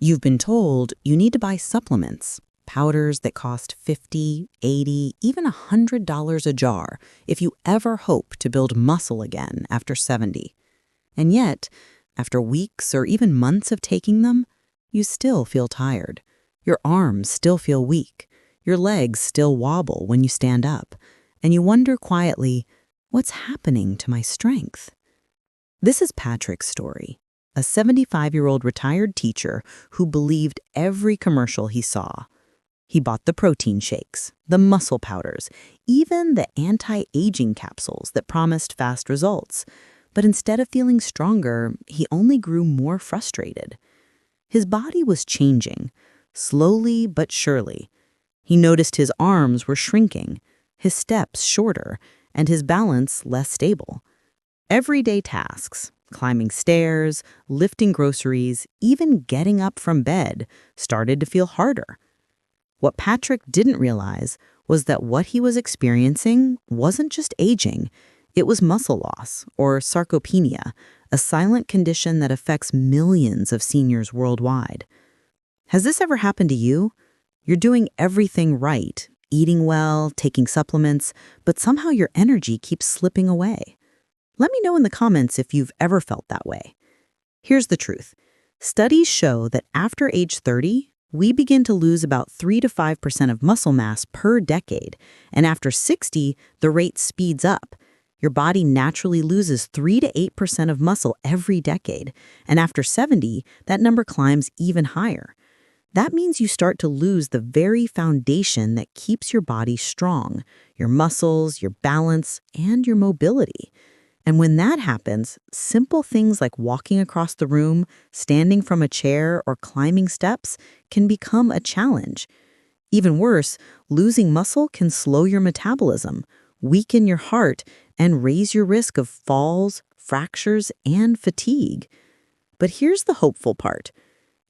You've been told you need to buy supplements, powders that cost $50, $80, even $100 a jar if you ever hope to build muscle again after 70. And yet, after weeks or even months of taking them, you still feel tired. Your arms still feel weak. Your legs still wobble when you stand up. And you wonder quietly, what's happening to my strength? This is Patrick's story, a 75-year-old retired teacher who believed every commercial he saw. He bought the protein shakes, the muscle powders, even the anti-aging capsules that promised fast results. But instead of feeling stronger, he only grew more frustrated. His body was changing, slowly but surely. He noticed his arms were shrinking, his steps shorter, and his balance less stable. Everyday tasks, climbing stairs, lifting groceries, even getting up from bed, started to feel harder. What Patrick didn't realize was that what he was experiencing wasn't just aging, it was muscle loss, or sarcopenia, a silent condition that affects millions of seniors worldwide. Has this ever happened to you? You're doing everything right, eating well, taking supplements, but somehow your energy keeps slipping away. Let me know in the comments if you've ever felt that way. Here's the truth. Studies show that after age 30, we begin to lose about 3 to 5% of muscle mass per decade, and after 60, the rate speeds up. Your body naturally loses 3 to 8% of muscle every decade, and after 70, that number climbs even higher. That means you start to lose the very foundation that keeps your body strong, your muscles, your balance, and your mobility. And when that happens, simple things like walking across the room, standing from a chair, or climbing steps can become a challenge. Even worse, losing muscle can slow your metabolism, weaken your heart, and raise your risk of falls, fractures, and fatigue. But here's the hopeful part.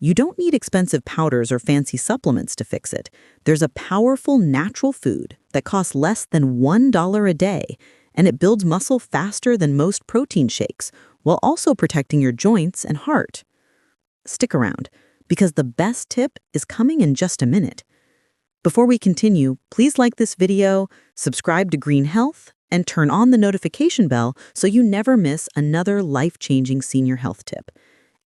You don't need expensive powders or fancy supplements to fix it. There's a powerful natural food that costs less than $1 a day, and it builds muscle faster than most protein shakes, while also protecting your joints and heart. Stick around, because the best tip is coming in just a minute. Before we continue, please like this video, subscribe to Green Health, and turn on the notification bell so you never miss another life-changing senior health tip.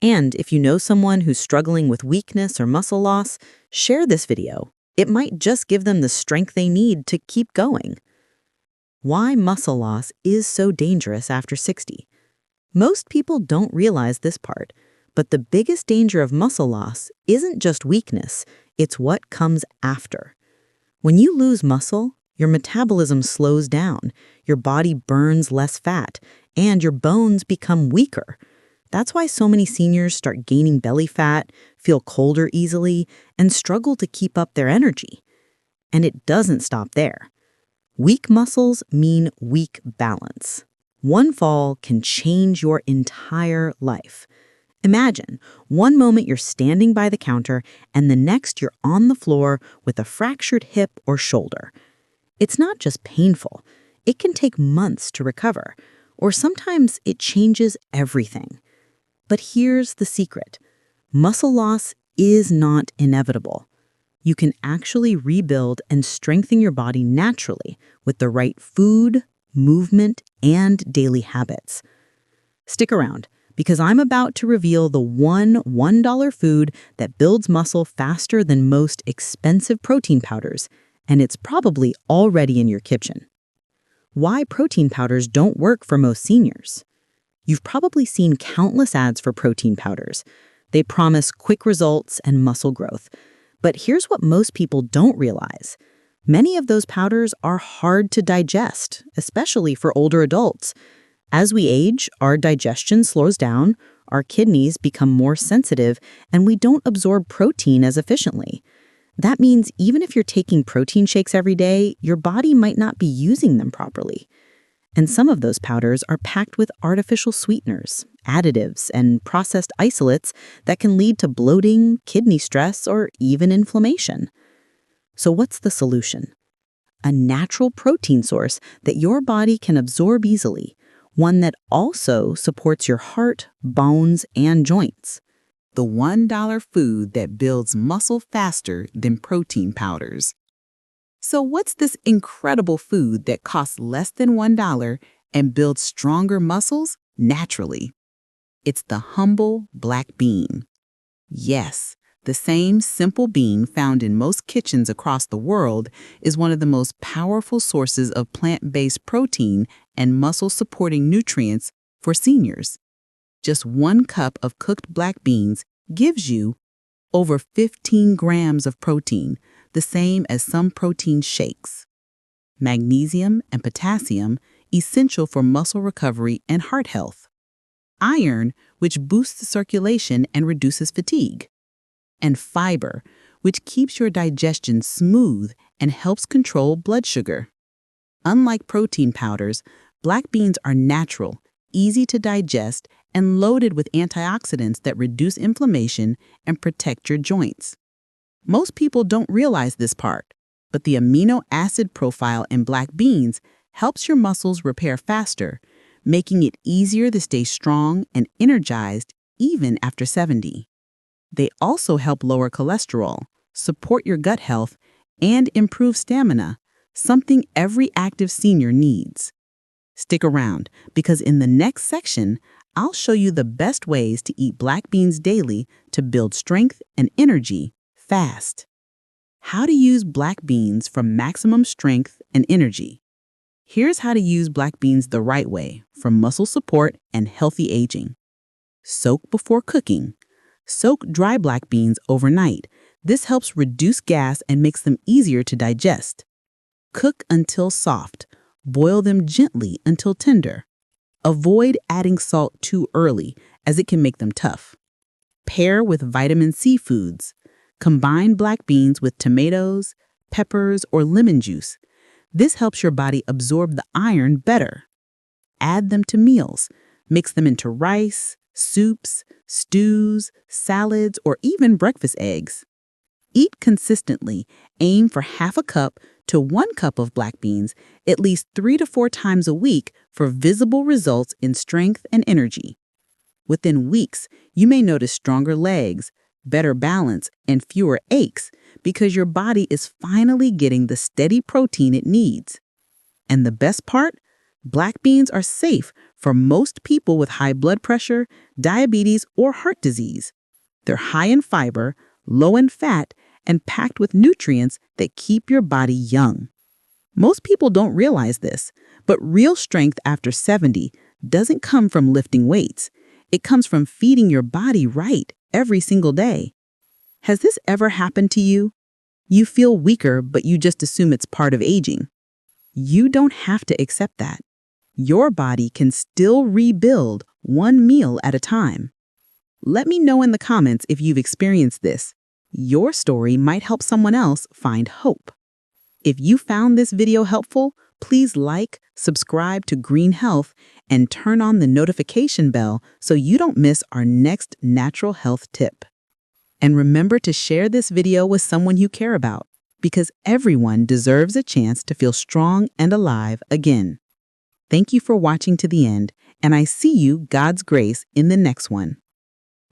And if you know someone who's struggling with weakness or muscle loss, share this video. It might just give them the strength they need to keep going. Why muscle loss is so dangerous after 60. Most people don't realize this part, but the biggest danger of muscle loss isn't just weakness, it's what comes after. When you lose muscle, your metabolism slows down, your body burns less fat, and your bones become weaker. That's why so many seniors start gaining belly fat, feel colder easily, and struggle to keep up their energy. And it doesn't stop there. Weak muscles mean weak balance. One fall can change your entire life. Imagine, one moment you're standing by the counter, and the next you're on the floor with a fractured hip or shoulder. It's not just painful. It can take months to recover, or sometimes it changes everything. But here's the secret. Muscle loss is not inevitable. You can actually rebuild and strengthen your body naturally with the right food, movement, and daily habits. Stick around, because I'm about to reveal the $1 food that builds muscle faster than most expensive protein powders, and it's probably already in your kitchen. Why protein powders don't work for most seniors. You've probably seen countless ads for protein powders. They promise quick results and muscle growth. But here's what most people don't realize. Many of those powders are hard to digest, especially for older adults. As we age, our digestion slows down, our kidneys become more sensitive, and we don't absorb protein as efficiently. That means even if you're taking protein shakes every day, your body might not be using them properly. And some of those powders are packed with artificial sweeteners, additives, and processed isolates that can lead to bloating, kidney stress, or even inflammation. So what's the solution? A natural protein source that your body can absorb easily, one that also supports your heart, bones, and joints. the $1 food that builds muscle faster than protein powders. So what's this incredible food that costs less than $1 and builds stronger muscles naturally? It's the humble black bean. Yes, the same simple bean found in most kitchens across the world is one of the most powerful sources of plant-based protein and muscle-supporting nutrients for seniors. Just 1 cup of cooked black beans gives you over 15 grams of protein, the same as some protein shakes. Magnesium and potassium, essential for muscle recovery and heart health. Iron, which boosts circulation and reduces fatigue. And fiber, which keeps your digestion smooth and helps control blood sugar. Unlike protein powders, black beans are natural, easy to digest, and loaded with antioxidants that reduce inflammation and protect your joints. Most people don't realize this part, but the amino acid profile in black beans helps your muscles repair faster, making it easier to stay strong and energized even after 70. They also help lower cholesterol, support your gut health, and improve stamina, something every active senior needs. Stick around, because in the next section, I'll show you the best ways to eat black beans daily to build strength and energy fast. How to use black beans for maximum strength and energy. Here's how to use black beans the right way for muscle support and healthy aging. Soak before cooking. Soak dry black beans overnight. This helps reduce gas and makes them easier to digest. Cook until soft. Boil them gently until tender. Avoid adding salt too early, as it can make them tough. Pair with vitamin C foods. Combine black beans with tomatoes, peppers, or lemon juice. This helps your body absorb the iron better. Add them to meals. Mix them into rice, soups, stews, salads, or even breakfast eggs. Eat consistently. Aim for half a cup to 1 cup of black beans at least 3 to 4 times a week for visible results in strength and energy. Within weeks, you may notice stronger legs, better balance, and fewer aches because your body is finally getting the steady protein it needs. And the best part? Black beans are safe for most people with high blood pressure, diabetes, or heart disease. They're high in fiber, low in fat, and packed with nutrients that keep your body young. Most people don't realize this, but real strength after 70 doesn't come from lifting weights. It comes from feeding your body right every single day. Has this ever happened to you? You feel weaker, but you just assume it's part of aging. You don't have to accept that. Your body can still rebuild 1 meal at a time. Let me know in the comments if you've experienced this. Your story might help someone else find hope. If you found this video helpful, please like, subscribe to Green Health, and turn on the notification bell so you don't miss our next natural health tip. And remember to share this video with someone you care about, because everyone deserves a chance to feel strong and alive again. Thank you for watching to the end, and I see you, God's grace, in the next one.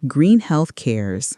Green Health cares.